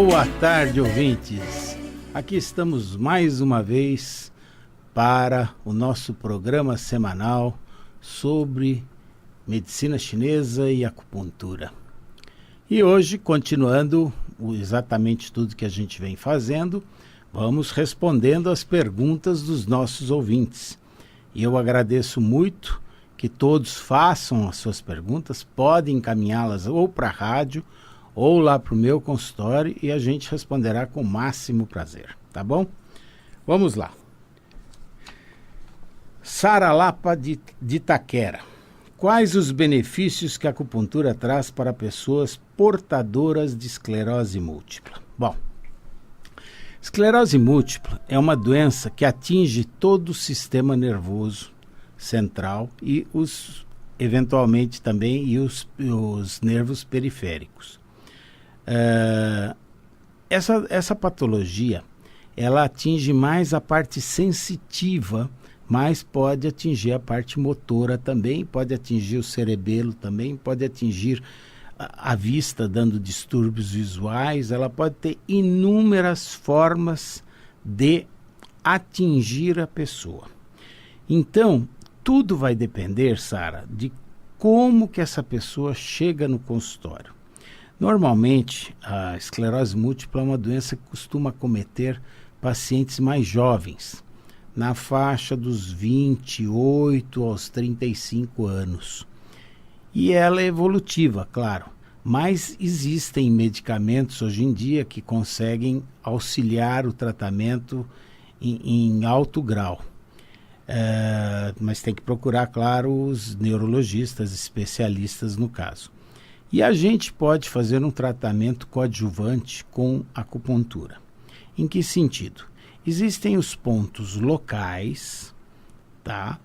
Boa tarde, ouvintes. Aqui estamos mais uma vez para o nosso programa semanal sobre medicina chinesa e acupuntura. E hoje, continuando exatamente tudo que a gente vem fazendo, vamos respondendo as perguntas dos nossos ouvintes. E eu agradeço muito que todos façam as suas perguntas, podem encaminhá-las ou para a rádio ou lá para o meu consultório e a gente responderá com o máximo prazer, tá bom? Vamos lá. Sara Lapa de Itaquera. Quais os benefícios que a acupuntura traz para pessoas portadoras de esclerose múltipla? Bom, esclerose múltipla é uma doença que atinge todo o sistema nervoso central e eventualmente também os nervos periféricos. Essa patologia ela atinge mais a parte sensitiva, mas pode atingir a parte motora também, pode atingir o cerebelo também, pode atingir a vista, dando distúrbios visuais. Ela pode ter inúmeras formas de atingir a pessoa. Então, tudo vai depender, Sara, de como que essa pessoa chega no consultório. Normalmente, a esclerose múltipla é uma doença que costuma acometer pacientes mais jovens, na faixa dos 28 aos 35 anos. E ela é evolutiva, claro, mas existem medicamentos hoje em dia que conseguem auxiliar o tratamento em alto grau. Mas tem que procurar, claro, os neurologistas, especialistas no caso. E a gente pode fazer um tratamento coadjuvante com acupuntura. Em que sentido? Existem os pontos locais, tá?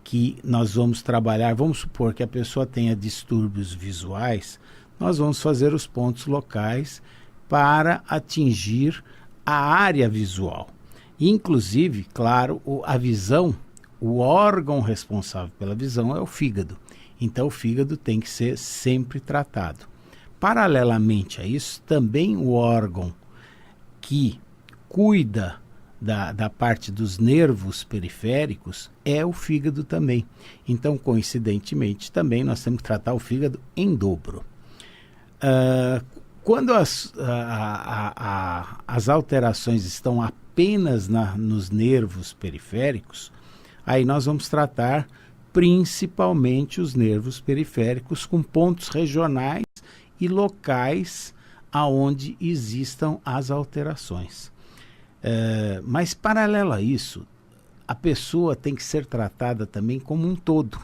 Que nós vamos trabalhar. Vamos supor que a pessoa tenha distúrbios visuais, nós vamos fazer os pontos locais para atingir a área visual. Inclusive, claro, a visão, o órgão responsável pela visão é o fígado. Então, o fígado tem que ser sempre tratado. Paralelamente a isso, também o órgão que cuida da parte dos nervos periféricos é o fígado também. Então, coincidentemente, também nós temos que tratar o fígado em dobro. Quando as alterações estão apenas nos nervos periféricos, aí nós vamos tratar principalmente os nervos periféricos com pontos regionais e locais aonde existam as alterações. Mas paralelo a isso, a pessoa tem que ser tratada também como um todo.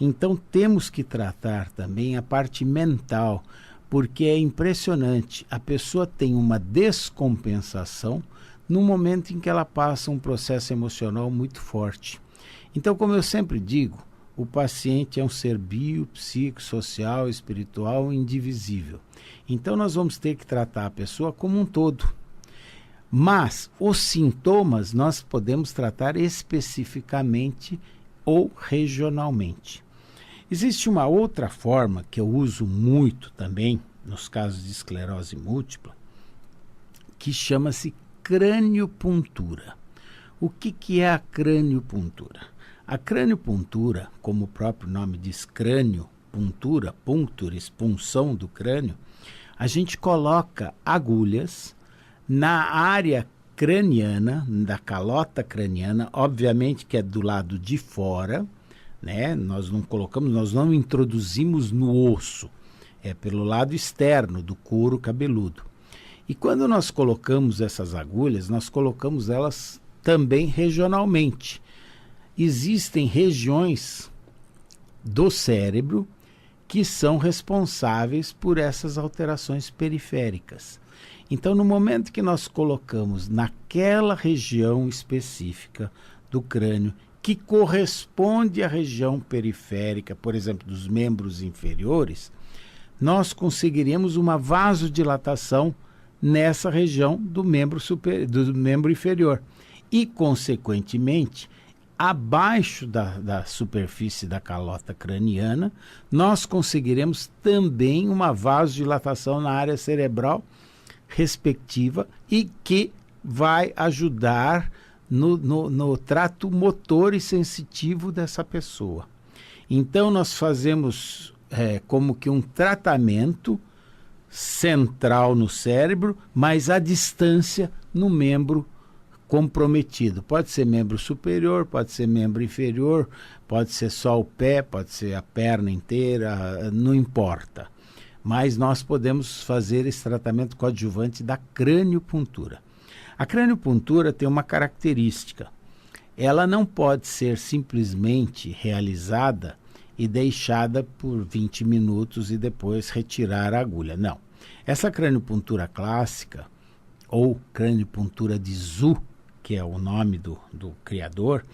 Então temos que tratar também a parte mental, porque é impressionante, a pessoa tem uma descompensação no momento em que ela passa um processo emocional muito forte. Então, como eu sempre digo, o paciente é um ser bio, psíquico, social, espiritual, indivisível. Então, nós vamos ter que tratar a pessoa como um todo. Mas os sintomas nós podemos tratar especificamente ou regionalmente. Existe uma outra forma que eu uso muito também, nos casos de esclerose múltipla, que chama-se craniopuntura. O que é a craniopuntura? A craniopuntura, como o próprio nome diz, crânio, puntura, puncturis, punção do crânio, a gente coloca agulhas na área craniana, da calota craniana, obviamente que é do lado de fora, né? Nós não introduzimos no osso, é pelo lado externo do couro cabeludo. E quando nós colocamos essas agulhas, nós colocamos elas também regionalmente. Existem regiões do cérebro que são responsáveis por essas alterações periféricas. Então, no momento que nós colocamos naquela região específica do crânio, que corresponde à região periférica, por exemplo, dos membros inferiores, nós conseguiríamos uma vasodilatação nessa região do membro inferior. E, consequentemente, abaixo da superfície da calota craniana, nós conseguiremos também uma vasodilatação na área cerebral respectiva e que vai ajudar no trato motor e sensitivo dessa pessoa. Então, nós fazemos como que um tratamento central no cérebro, mas à distância no membro comprometido. Pode ser membro superior, pode ser membro inferior, pode ser só o pé, pode ser a perna inteira, não importa. Mas nós podemos fazer esse tratamento coadjuvante da craniopuntura. A craniopuntura tem uma característica. Ela não pode ser simplesmente realizada e deixada por 20 minutos e depois retirar a agulha. Não. Essa craniopuntura clássica, ou craniopuntura de Zu, que é o nome do criador,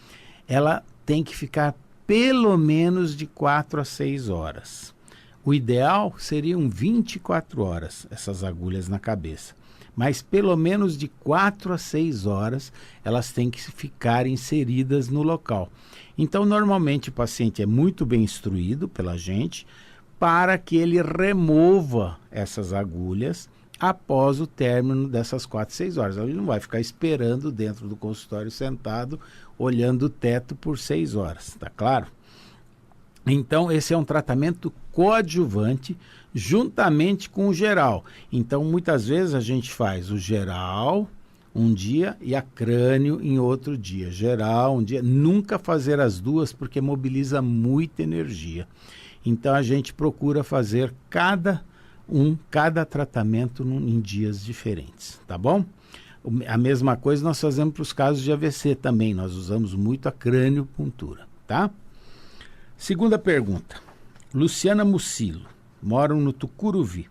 ela tem que ficar pelo menos de 4 a 6 horas. O ideal seriam 24 horas, essas agulhas na cabeça. Mas pelo menos de 4 a 6 horas elas têm que ficar inseridas no local. Então, normalmente o paciente é muito bem instruído pela gente para que ele remova essas agulhas após o término dessas 4 a 6 horas. Ele não vai ficar esperando dentro do consultório sentado, olhando o teto por 6 horas, tá claro? Então, esse é um tratamento coadjuvante juntamente com o geral. Então, muitas vezes a gente faz o geral um dia e a crânio em outro dia. Geral um dia, nunca fazer as duas porque mobiliza muita energia. Então, a gente procura fazer cada tratamento em dias diferentes, tá bom? A mesma coisa nós fazemos para os casos de AVC também. Nós usamos muito a craniopuntura, tá? Segunda pergunta. Luciana Mucilo, moram no Tucuruvi.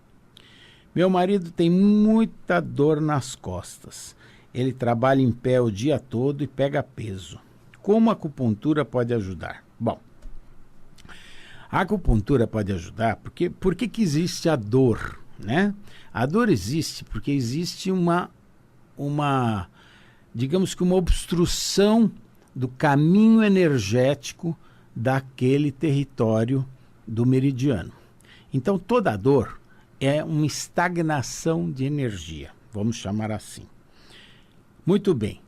Meu marido tem muita dor nas costas. Ele trabalha em pé o dia todo e pega peso. Como a acupuntura pode ajudar? Bom, a acupuntura pode ajudar porque por que existe a dor, né? A dor existe porque existe digamos que uma obstrução do caminho energético daquele território do meridiano. Então, toda dor é uma estagnação de energia, vamos chamar assim. Muito bem.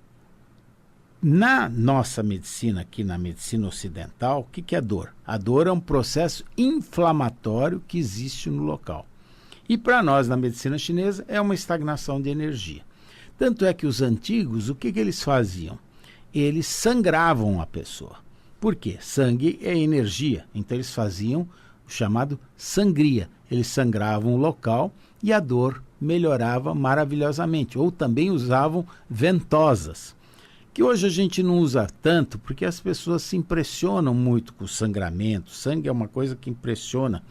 Na nossa medicina, aqui na medicina ocidental, o que é dor? A dor é um processo inflamatório que existe no local. E para nós, na medicina chinesa, é uma estagnação de energia. Tanto é que os antigos, o que eles faziam? Eles sangravam a pessoa. Por quê? Sangue é energia, então eles faziam o chamado sangria. Eles sangravam o local e a dor melhorava maravilhosamente. Ou também usavam ventosas, que hoje a gente não usa tanto porque as pessoas se impressionam muito com o sangramento. Sangue é uma coisa que impressiona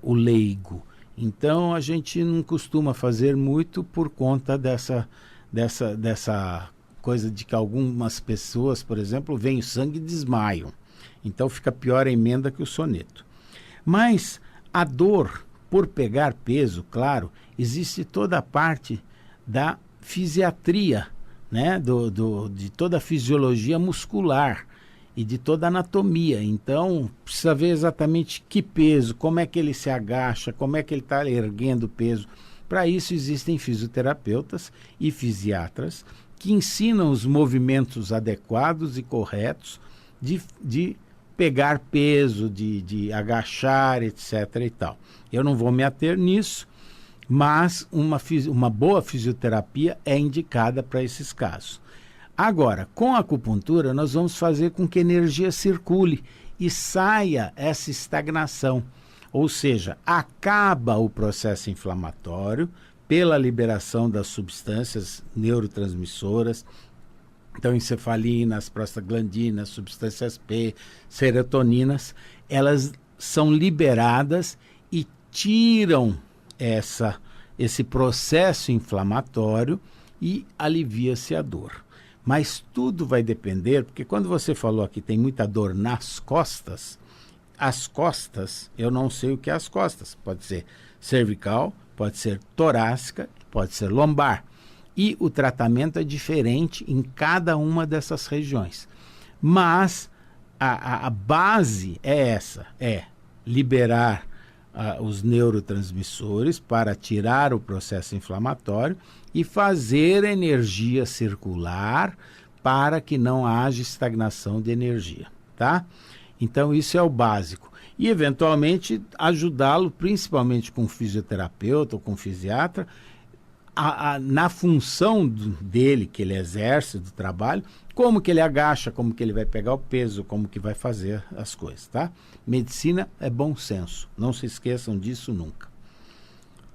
o leigo. Então a gente não costuma fazer muito por conta dessa coisa de que algumas pessoas, por exemplo, veem o sangue e desmaiam. Então fica pior a emenda que o soneto. Mas a dor, por pegar peso, claro, existe toda a parte da fisiatria, né? De toda a fisiologia muscular e de toda a anatomia. Então, precisa ver exatamente que peso, como é que ele se agacha, como é que ele está erguendo o peso. Para isso existem fisioterapeutas e fisiatras que ensinam os movimentos adequados e corretos de pegar peso, de agachar, etc. e tal. Eu não vou me ater nisso, mas uma boa fisioterapia é indicada para esses casos. Agora, com a acupuntura, nós vamos fazer com que a energia circule e saia essa estagnação. Ou seja, acaba o processo inflamatório pela liberação das substâncias neurotransmissoras, então encefalinas, prostaglandinas, substâncias P, serotoninas, elas são liberadas e tiram esse processo inflamatório e alivia-se a dor. Mas tudo vai depender, porque quando você falou aqui tem muita dor nas costas, as costas, eu não sei o que é as costas, pode ser cervical, pode ser torácica, pode ser lombar. E o tratamento é diferente em cada uma dessas regiões. Mas a base é essa, é liberar os neurotransmissores para tirar o processo inflamatório e fazer energia circular para que não haja estagnação de energia, tá? Então isso é o básico. E eventualmente ajudá-lo, principalmente com fisioterapeuta ou com fisiatra, na função dele que ele exerce do trabalho, como que ele agacha, como que ele vai pegar o peso, como que vai fazer as coisas, tá? Medicina é bom senso, não se esqueçam disso nunca.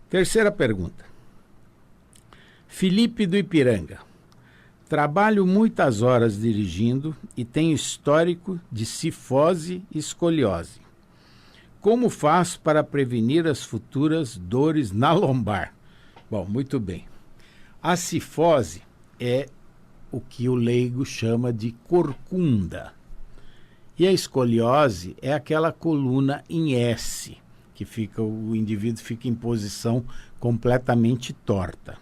Terceira pergunta. Felipe do Ipiranga. Trabalho muitas horas dirigindo e tenho histórico de cifose e escoliose. Como faço para prevenir as futuras dores na lombar? Bom, muito bem. A cifose é o que o leigo chama de corcunda. E a escoliose é aquela coluna em S, que o indivíduo fica em posição completamente torta.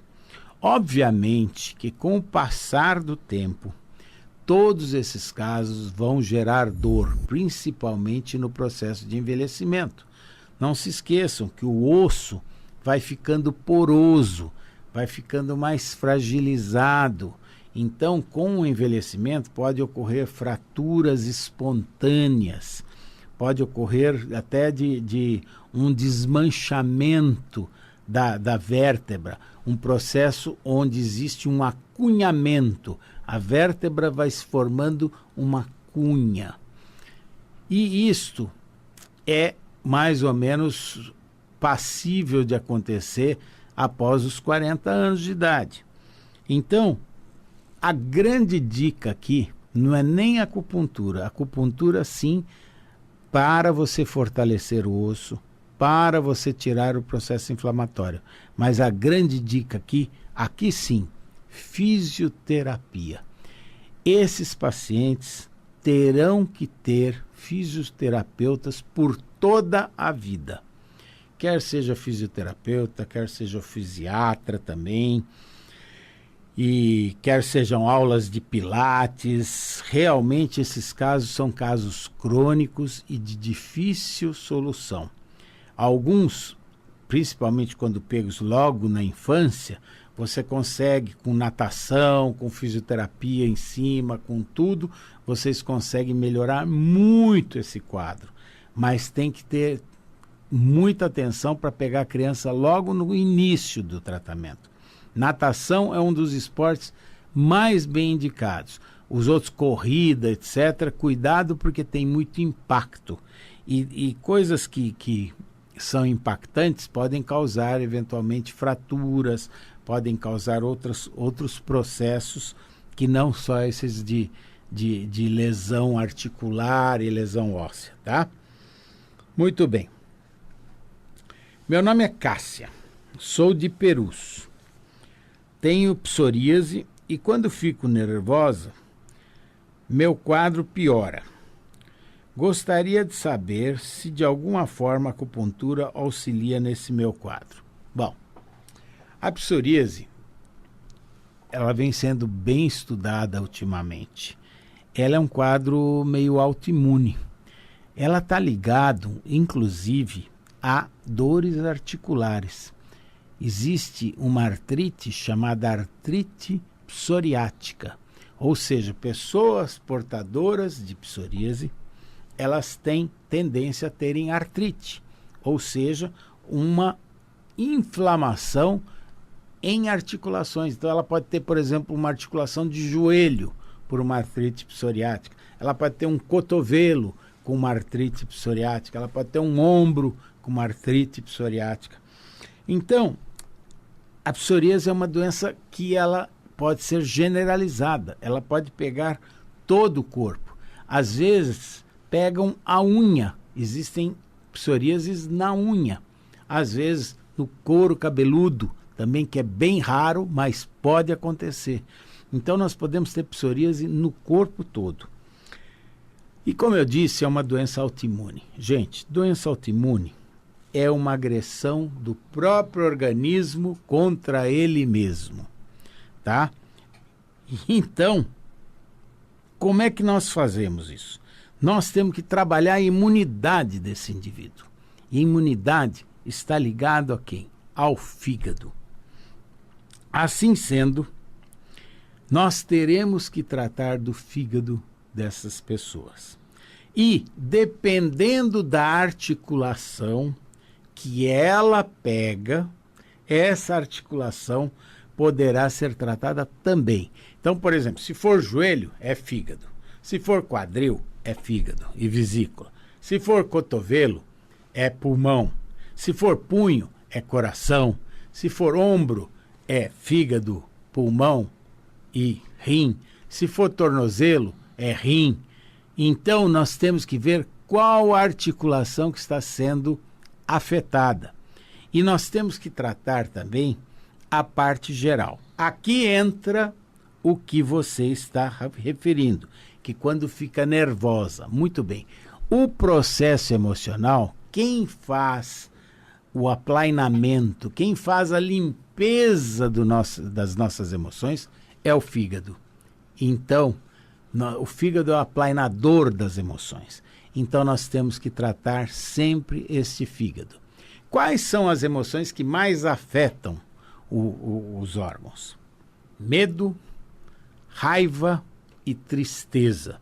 Obviamente que com o passar do tempo, todos esses casos vão gerar dor, principalmente no processo de envelhecimento. Não se esqueçam que o osso vai ficando poroso, vai ficando mais fragilizado. Então, com o envelhecimento, pode ocorrer fraturas espontâneas, pode ocorrer até de um desmanchamento da vértebra, um processo onde existe um acunhamento. A vértebra vai se formando uma cunha. E isto é mais ou menos passível de acontecer após os 40 anos de idade. Então, a grande dica aqui não é nem a acupuntura. A acupuntura, sim, para você fortalecer o osso, para você tirar o processo inflamatório. Mas a grande dica aqui sim, fisioterapia. Esses pacientes terão que ter fisioterapeutas por toda a vida. Quer seja fisioterapeuta, quer seja fisiatra também, e quer sejam aulas de pilates. Realmente esses casos são casos crônicos e de difícil solução. Alguns, principalmente quando pegos logo na infância, você consegue com natação, com fisioterapia em cima, com tudo, vocês conseguem melhorar muito esse quadro. Mas tem que ter muita atenção para pegar a criança logo no início do tratamento. Natação é um dos esportes mais bem indicados. Os outros, corrida, etc., cuidado porque tem muito impacto. E coisas que são impactantes podem causar eventualmente fraturas, podem causar outros processos que não só esses de lesão articular e lesão óssea, tá? Muito bem. Meu nome é Cássia, sou de Perus. Tenho psoríase e quando fico nervosa, meu quadro piora. Gostaria de saber se de alguma forma a acupuntura auxilia nesse meu quadro. Bom, a psoríase, ela vem sendo bem estudada ultimamente. Ela é um quadro meio autoimune. Ela está ligado, inclusive, a dores articulares. Existe uma artrite chamada artrite psoriática, ou seja, pessoas portadoras de psoríase, elas têm tendência a terem artrite, ou seja, uma inflamação em articulações. Então ela pode ter, por exemplo, uma articulação de joelho por uma artrite psoriática, ela pode ter um cotovelo com uma artrite psoriática, ela pode ter um ombro com uma artrite psoriática. Então, a psoríase é uma doença que ela pode ser generalizada, ela pode pegar todo o corpo. Às vezes, pegam a unha, existem psoríases na unha. Às vezes, no couro cabeludo, também, que é bem raro, mas pode acontecer. Então, nós podemos ter psoríase no corpo todo. E como eu disse, é uma doença autoimune. Gente, doença autoimune é uma agressão do próprio organismo contra ele mesmo, tá? Então, como é que nós fazemos isso? Nós temos que trabalhar a imunidade desse indivíduo. E imunidade está ligado a quem? Ao fígado. Assim sendo, nós teremos que tratar do fígado dessas pessoas. E, dependendo da articulação que ela pega, essa articulação poderá ser tratada também. Então, por exemplo, se for joelho, é fígado. Se for quadril, é fígado e vesícula. Se for cotovelo, é pulmão. Se for punho, é coração. Se for ombro, é fígado, pulmão e rim. Se for tornozelo, é rim. Então, nós temos que ver qual a articulação que está sendo afetada. E nós temos que tratar também a parte geral. Aqui entra o que você está referindo, que quando fica nervosa. Muito bem. O processo emocional, quem faz o aplainamento, quem faz a limpeza das nossas emoções é o fígado. Então, o fígado é o aplainador das emoções. Então, nós temos que tratar sempre este fígado. Quais são as emoções que mais afetam os órgãos? Medo, raiva e tristeza.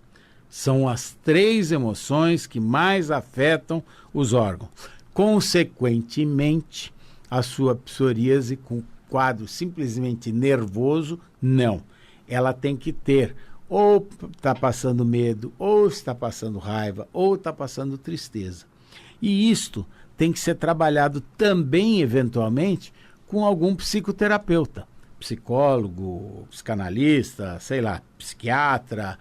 São as 3 emoções que mais afetam os órgãos. Consequentemente, a sua psoríase com quadro simplesmente nervoso, não. Ela tem que ter ou está passando medo, ou está passando raiva, ou está passando tristeza. E isto tem que ser trabalhado também, eventualmente, com algum psicoterapeuta. Psicólogo, psicanalista, sei lá, psiquiatra,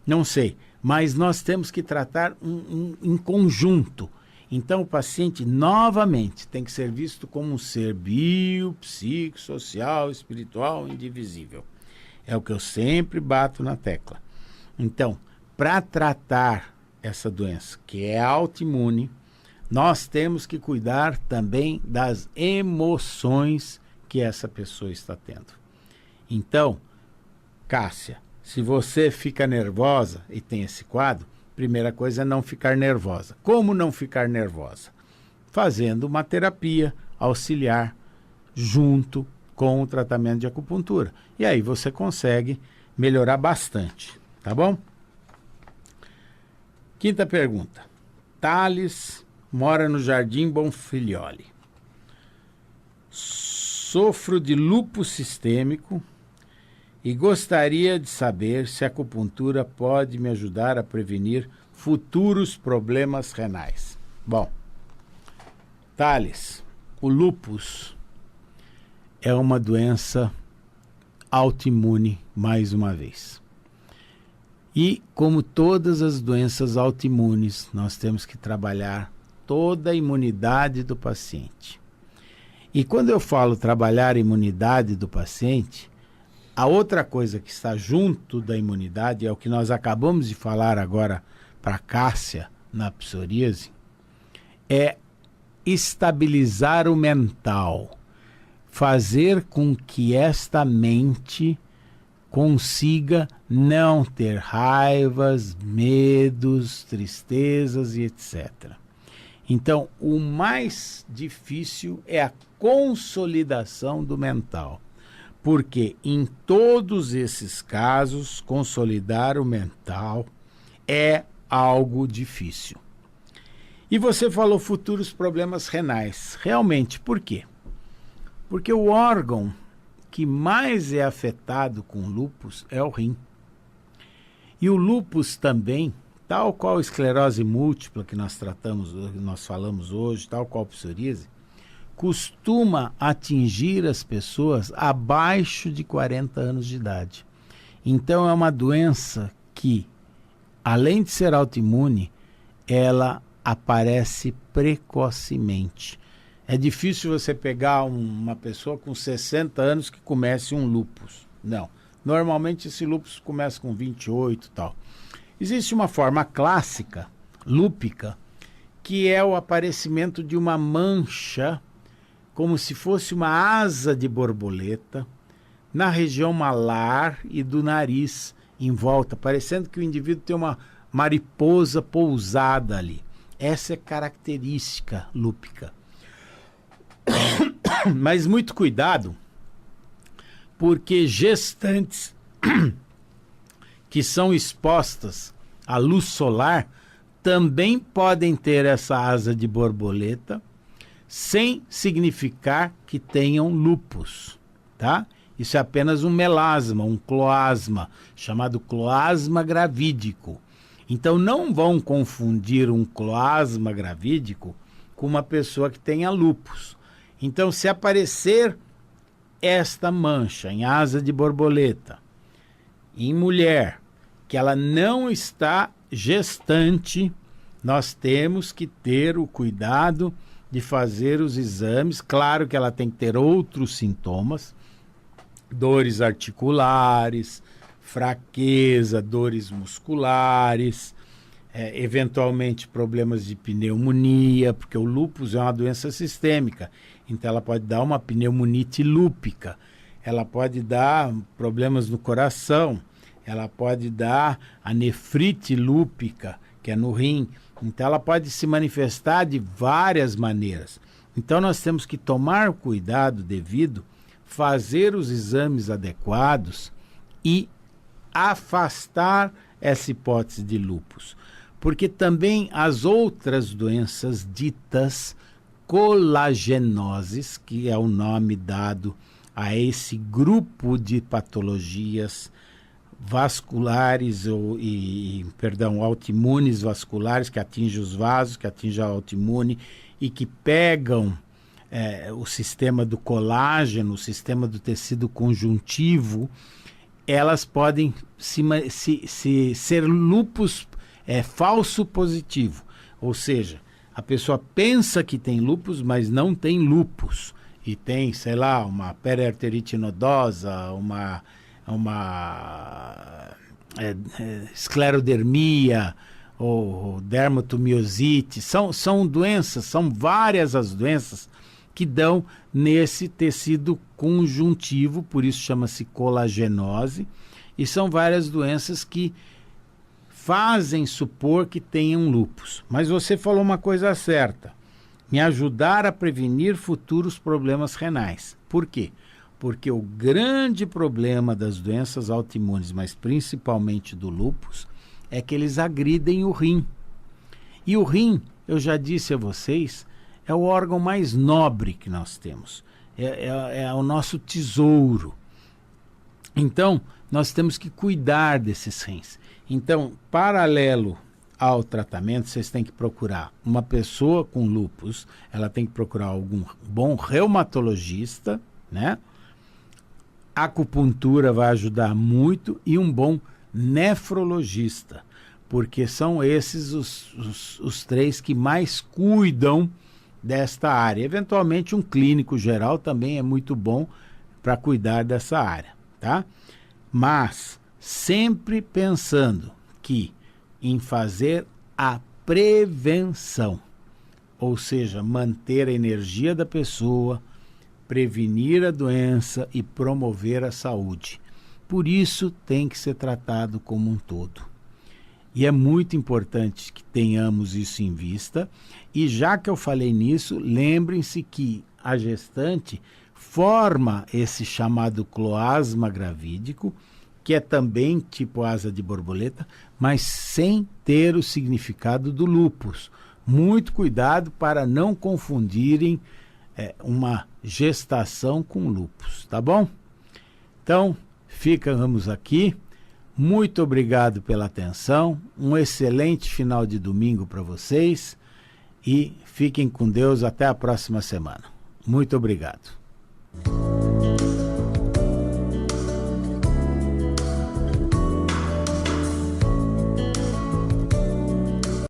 não sei. Mas nós temos que tratar em conjunto. Então, o paciente, novamente, tem que ser visto como um ser psicossocial, espiritual, indivisível. É o que eu sempre bato na tecla. Então, para tratar essa doença, que é autoimune, nós temos que cuidar também das emoções que essa pessoa está tendo. Então, Cássia, se você fica nervosa e tem esse quadro, primeira coisa é não ficar nervosa. Como não ficar nervosa? Fazendo uma terapia auxiliar junto com o tratamento de acupuntura. E aí você consegue melhorar bastante, tá bom? Quinta pergunta. Thales mora no Jardim Bonfilioli. Sofro de lúpus sistêmico e gostaria de saber se a acupuntura pode me ajudar a prevenir futuros problemas renais. Bom, Thales, o lúpus é uma doença autoimune, mais uma vez. E, como todas as doenças autoimunes, nós temos que trabalhar toda a imunidade do paciente. E quando eu falo trabalhar a imunidade do paciente, a outra coisa que está junto da imunidade é o que nós acabamos de falar agora para a Cássia na psoríase, é estabilizar o mental, fazer com que esta mente consiga não ter raivas, medos, tristezas e etc. Então, o mais difícil é a consolidação do mental, porque em todos esses casos, consolidar o mental é algo difícil. E você falou futuros problemas renais. Realmente, por quê? Porque o órgão que mais é afetado com lúpus é o rim. E o lúpus também, tal qual a esclerose múltipla que nós falamos hoje, tal qual a psoríase, costuma atingir as pessoas abaixo de 40 anos de idade. Então é uma doença que, além de ser autoimune, ela aparece precocemente. É difícil você pegar uma pessoa com 60 anos que comece um lúpus. Não. Normalmente esse lúpus começa com 28 e tal. Existe uma forma clássica, lúpica, que é o aparecimento de uma mancha, como se fosse uma asa de borboleta, na região malar e do nariz em volta, parecendo que o indivíduo tem uma mariposa pousada ali. Essa é característica lúpica. Mas muito cuidado, porque gestantes que são expostas à luz solar também podem ter essa asa de borboleta, sem significar que tenham lúpus, tá? Isso é apenas um melasma, um cloasma, chamado cloasma gravídico. Então não vão confundir um cloasma gravídico com uma pessoa que tenha lúpus. Então, se aparecer esta mancha em asa de borboleta em mulher, que ela não está gestante, nós temos que ter o cuidado de fazer os exames. Claro que ela tem que ter outros sintomas, dores articulares, fraqueza, dores musculares, eventualmente problemas de pneumonia, porque o lúpus é uma doença sistêmica, então ela pode dar uma pneumonite lúpica, ela pode dar problemas no coração, ela pode dar a nefrite lúpica, que é no rim, então ela pode se manifestar de várias maneiras. Então nós temos que tomar cuidado devido, fazer os exames adequados e afastar essa hipótese de lúpus. Porque também as outras doenças ditas colagenoses, que é o nome dado a esse grupo de patologias vasculares autoimunes vasculares, que atingem os vasos, que atingem a autoimune e que pegam o sistema do colágeno, o sistema do tecido conjuntivo, elas podem ser lúpus falso positivo, ou seja, a pessoa pensa que tem lúpus, mas não tem lúpus, e tem, sei lá, uma periarterite nodosa, uma esclerodermia ou dermatomiosite. São doenças, são várias as doenças que dão nesse tecido conjuntivo, por isso chama-se colagenose, e são várias doenças que fazem supor que tenham lúpus. Mas você falou uma coisa certa, me ajudar a prevenir futuros problemas renais. Por quê? Porque o grande problema das doenças autoimunes, mas principalmente do lúpus, é que eles agridem o rim. E o rim, eu já disse a vocês, é o órgão mais nobre que nós temos. É o nosso tesouro. Então, nós temos que cuidar desses rins. Então, paralelo ao tratamento, vocês têm que procurar uma pessoa com lúpus, ela tem que procurar algum bom reumatologista, né? A acupuntura vai ajudar muito e um bom nefrologista, porque são esses os três que mais cuidam desta área. Eventualmente um clínico geral também é muito bom para cuidar dessa área, tá? Mas sempre pensando em fazer a prevenção, ou seja, manter a energia da pessoa, prevenir a doença e promover a saúde. Por isso tem que ser tratado como um todo. E é muito importante que tenhamos isso em vista. E já que eu falei nisso, lembrem-se que a gestante forma esse chamado cloasma gravídico, que é também tipo asa de borboleta, mas sem ter o significado do lúpus. Muito cuidado para não confundirem uma gestação com lúpus, tá bom? Então, ficamos aqui. Muito obrigado pela atenção. Um excelente final de domingo para vocês e fiquem com Deus até a próxima semana. Muito obrigado.